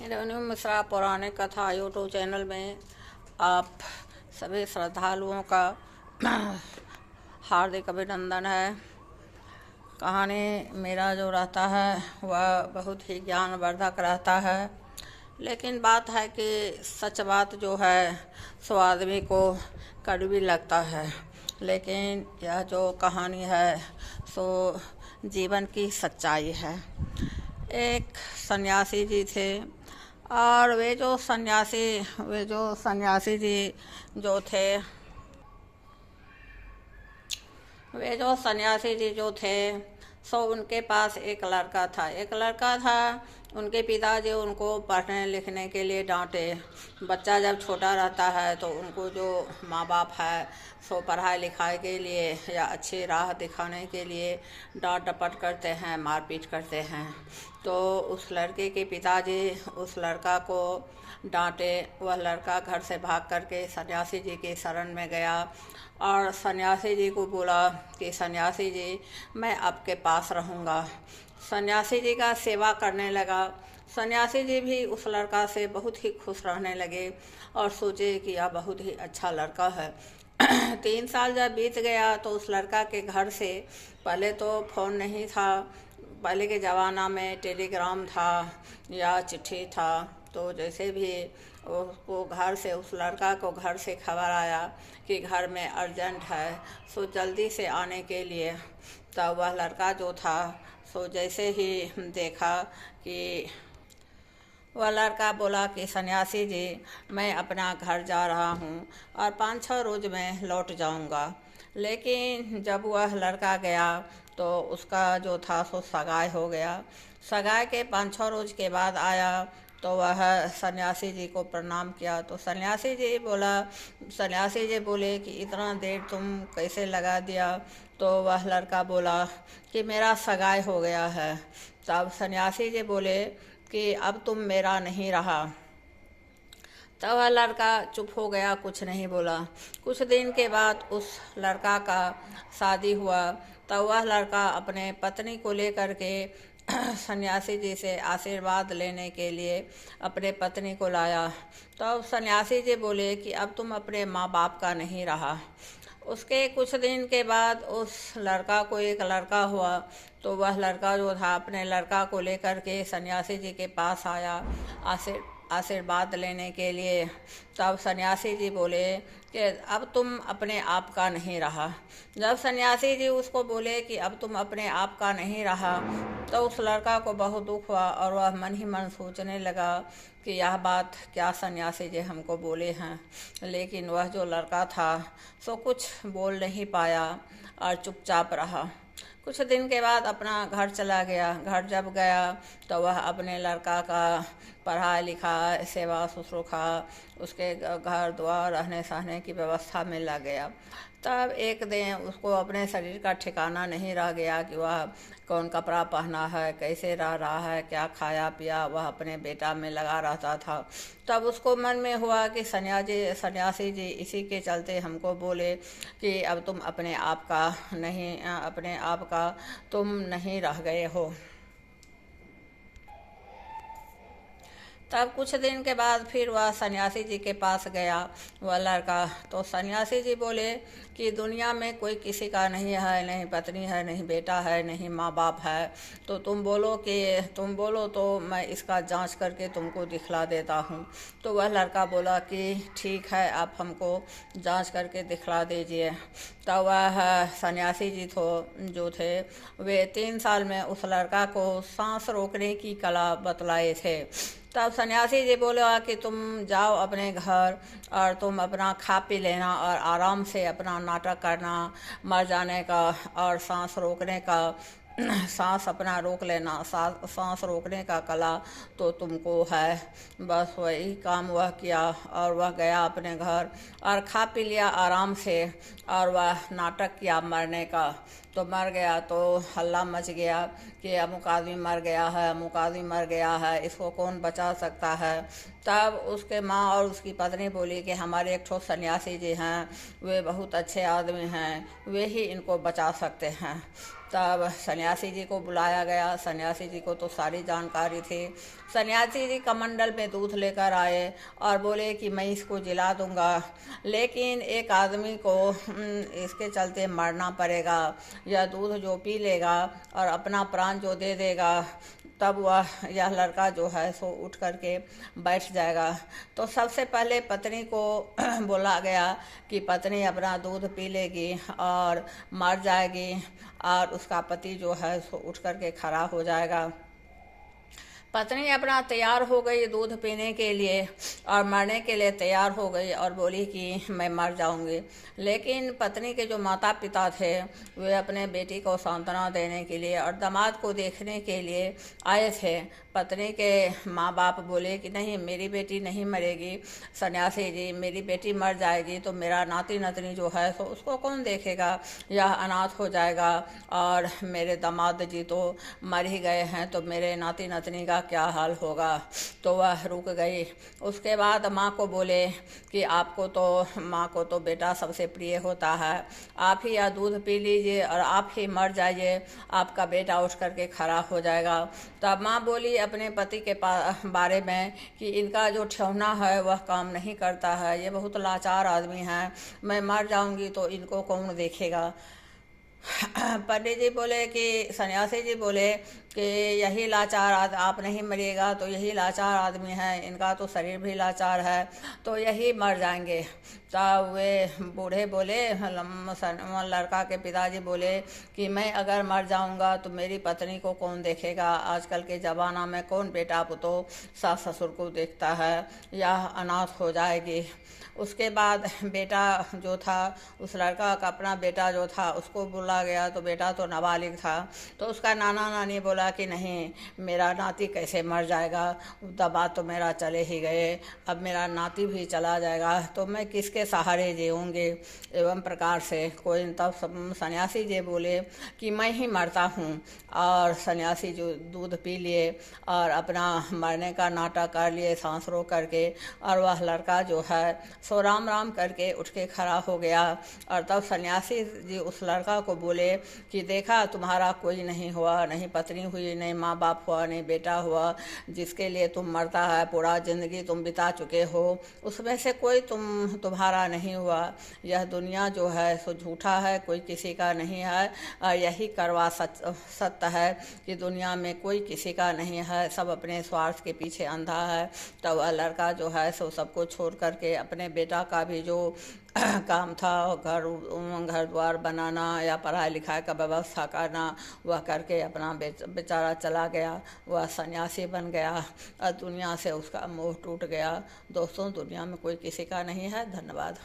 रेणु मिश्रा पौराणिक कथा YouTube channel में आप सभी श्रद्धालुओं का हार्दिक अभिनंदन है। कहानी मेरा जो रहता है वह बहुत ही ज्ञानवर्धक रहता है, लेकिन बात है कि सच बात जो है सो आदमी को कड़वी लगता है, लेकिन यह जो कहानी है सो जीवन की सच्चाई है। एक सन्यासी जी थे और वे जो सन्यासी जी जो थे सो उनके पास एक लड़का था। उनके पिताजी उनको पढ़ने लिखने के लिए डांटे। बच्चा जब छोटा रहता है तो उनको जो माँ बाप है सो पढ़ाई लिखाई के लिए या अच्छी राह दिखाने के लिए डांट डपट करते हैं, मारपीट करते हैं। तो उस लड़के के पिताजी उस लड़का को डांटे। वह लड़का घर से भाग करके सन्यासी जी के शरण में गया और सन्यासी जी को बोला कि सन्यासी जी, मैं आपके पास रहूँगा। सन्यासी जी का सेवा करने लगा। सन्यासी जी भी उस लड़का से बहुत ही खुश रहने लगे और सोचे कि यह बहुत ही अच्छा लड़का है। 3 साल जब बीत गया तो उस लड़का के घर से, पहले तो फ़ोन नहीं था, पहले के ज़माना में टेलीग्राम था या चिट्ठी था, तो जैसे भी उसको घर से, उस लड़का को घर से खबर आया कि घर में अर्जेंट है सो जल्दी से आने के लिए। तब वह लड़का जो था सो जैसे ही देखा कि वह लड़का बोला कि सन्यासी जी, मैं अपना घर जा रहा हूँ और 5-6 रोज़ में लौट जाऊँगा। लेकिन जब वह लड़का गया तो उसका जो था सो सगाई हो गया। सगाई के 5-6 रोज़ के बाद आया तो वह सन्यासी जी को प्रणाम किया। तो सन्यासी जी बोले कि इतना देर तुम कैसे लगा दिया? तो वह लड़का बोला कि मेरा सगाई हो गया है। तब सन्यासी जी बोले कि अब तुम मेरा नहीं रहा। तब वह लड़का चुप हो गया, कुछ नहीं बोला। कुछ दिन के बाद उस लड़का का शादी हुआ। तब वह लड़का अपने पत्नी को लेकर के सन्यासी जी से आशीर्वाद लेने के लिए अपने पत्नी को लाया। तब सन्यासी जी बोले कि अब तुम अपने माँ बाप का नहीं रहा। उसके कुछ दिन के बाद उस लड़का को एक लड़का हुआ। तो वह लड़का जो था अपने लड़का को लेकर के सन्यासी जी के पास आया आशीर्वाद लेने के लिए। तब सन्यासी जी बोले कि अब तुम अपने आप का नहीं रहा। जब सन्यासी जी उसको बोले कि अब तुम अपने आप का नहीं रहा तो उस लड़का को बहुत दुख हुआ और वह मन ही मन सोचने लगा कि यह बात क्या सन्यासी जी हमको बोले हैं। लेकिन वह जो लड़का था सो कुछ बोल नहीं पाया और चुपचाप रहा। कुछ दिन के बाद अपना घर चला गया। घर जब गया तो वह अपने लड़का का पढ़ाई लिखाई, सेवा शुश्रूषा, उसके घर द्वार, रहने सहने की व्यवस्था में लग गया। तब एक दिन उसको अपने शरीर का ठिकाना नहीं रह गया कि वह कौन कपड़ा पहना है, कैसे रह रहा है, क्या खाया पिया, वह अपने बेटा में लगा रहता था। तब उसको मन में हुआ कि सन्यासी जी इसी के चलते हमको बोले कि अब तुम अपने आप का तुम नहीं रह गए हो। तब कुछ दिन के बाद फिर वह सन्यासी जी के पास गया वह लड़का। तो सन्यासी जी बोले कि दुनिया में कोई किसी का नहीं है, नहीं पत्नी है, नहीं बेटा है, नहीं माँ बाप है, तो तुम बोलो तो मैं इसका जांच करके तुमको दिखला देता हूँ। तो वह लड़का बोला कि ठीक है, आप हमको जांच करके दिखला दीजिए। तब वह सन्यासी जी जो थे वे 3 साल में उस लड़का को सांस रोकने की कला बतलाए थे। तब सन्यासी जी बोला कि तुम जाओ अपने घर और तुम अपना खा पी लेना और आराम से अपना नाटक करना, मर जाने का और सांस रोकने का, सांस अपना रोक लेना, सांस रोकने का कला तो तुमको है। बस वही काम वह किया और वह गया अपने घर और खा पी लिया आराम से और वह नाटक किया मरने का। तो मर गया तो हल्ला मच गया कि अमुक आदमी मर गया है, अमुक आदमी मर गया है, इसको कौन बचा सकता है। तब उसके माँ और उसकी पत्नी बोली कि हमारे एक ठो सन्यासी जी हैं, वे बहुत अच्छे आदमी हैं, वे ही इनको बचा सकते हैं। तब सन्यासी जी को बुलाया गया। सन्यासी जी को तो सारी जानकारी थी। सन्यासी जी कमंडल में दूध लेकर आए और बोले कि मैं इसको जिला दूंगा, लेकिन एक आदमी को इसके चलते मरना पड़ेगा। यह दूध जो पी लेगा और अपना प्राण जो दे देगा, तब यह लड़का जो है सो उठ करके बैठ जाएगा। तो सबसे पहले पत्नी को बोला गया कि पत्नी अपना दूध पी लेगी और मर जाएगी, और उसका पति जो है सो उठ करके खड़ा हो जाएगा। पत्नी अपना तैयार हो गई दूध पीने के लिए और मरने के लिए तैयार हो गई और बोली कि मैं मर जाऊंगी। लेकिन पत्नी के जो माता पिता थे वे अपने बेटी को सांत्वना देने के लिए और दामाद को देखने के लिए आए थे। पत्नी के माँ बाप बोले कि नहीं, मेरी बेटी नहीं मरेगी सन्यासी जी, मेरी बेटी मर जाएगी तो मेरा नाती नतनी जो है तो उसको कौन देखेगा, यह अनाथ हो जाएगा, और मेरे दामाद जी तो मर ही गए हैं तो मेरे नाती नतनी का क्या हाल होगा। तो वह रुक गई। उसके बाद माँ को बोले कि माँ को तो बेटा सबसे प्रिय होता है, आप ही यह दूध पी लीजिए और आप ही मर जाइए, आपका बेटा उठ करके खड़ा हो जाएगा। तब माँ बोली अपने पति के बारे में कि इनका जो ठेहुना है वह काम नहीं करता है, ये बहुत लाचार आदमी हैं, मैं मर जाऊंगी तो इनको कौन देखेगा। पंडित जी बोले कि सन्यासी जी बोले कि यही लाचार आप नहीं मरिएगा तो यही लाचार आदमी है, इनका तो शरीर भी लाचार है, तो यही मर जाएंगे। तब वे बूढ़े बोले, लड़का के पिताजी बोले कि मैं अगर मर जाऊंगा तो मेरी पत्नी को कौन देखेगा, आजकल के ज़माना में कौन बेटा पुतों सास ससुर को देखता है, यह अनाथ हो जाएगी। उसके बाद बेटा जो था, उस लड़का का अपना बेटा जो था उसको बोला गया, तो बेटा तो नाबालिग था। तो उसका नाना नानी बोला कि नहीं, मेरा नाती कैसे मर जाएगा, दामाद तो मेरा चले ही गए, अब मेरा नाती भी चला जाएगा तो मैं किसके सहारे जीऊँगी। एवं प्रकार से कोई तब सन्यासी जी बोले कि मैं ही मरता हूँ, और सन्यासी जो दूध पी लिए और अपना मरने का नाटक कर लिए सांस रोक करके, और वह लड़का जो है सो राम राम करके उठ के खड़ा हो गया। और तब सन्यासी जी उस लड़का को बोले कि देखा, तुम्हारा कोई नहीं हुआ, नहीं पत्नी हुई, नहीं माँ बाप हुआ, नहीं बेटा हुआ, जिसके लिए तुम मरता है, पूरा ज़िंदगी तुम बिता चुके हो, उसमें से कोई तुम्हारा नहीं हुआ। यह दुनिया जो है सो झूठा है, कोई किसी का नहीं है, और यही करवा सत्य है कि दुनिया में कोई किसी का नहीं है, सब अपने स्वार्थ के पीछे अंधा है। तब वह लड़का जो है सो सबको छोड़ करके अपने बेटा का भी जो काम था, घर द्वार बनाना या पढ़ाई लिखाई का व्यवस्था करना, वह करके अपना बेचारा चला गया, वह सन्यासी बन गया और दुनिया से उसका मोह टूट गया। दोस्तों, दुनिया में कोई किसी का नहीं है। धन्यवाद।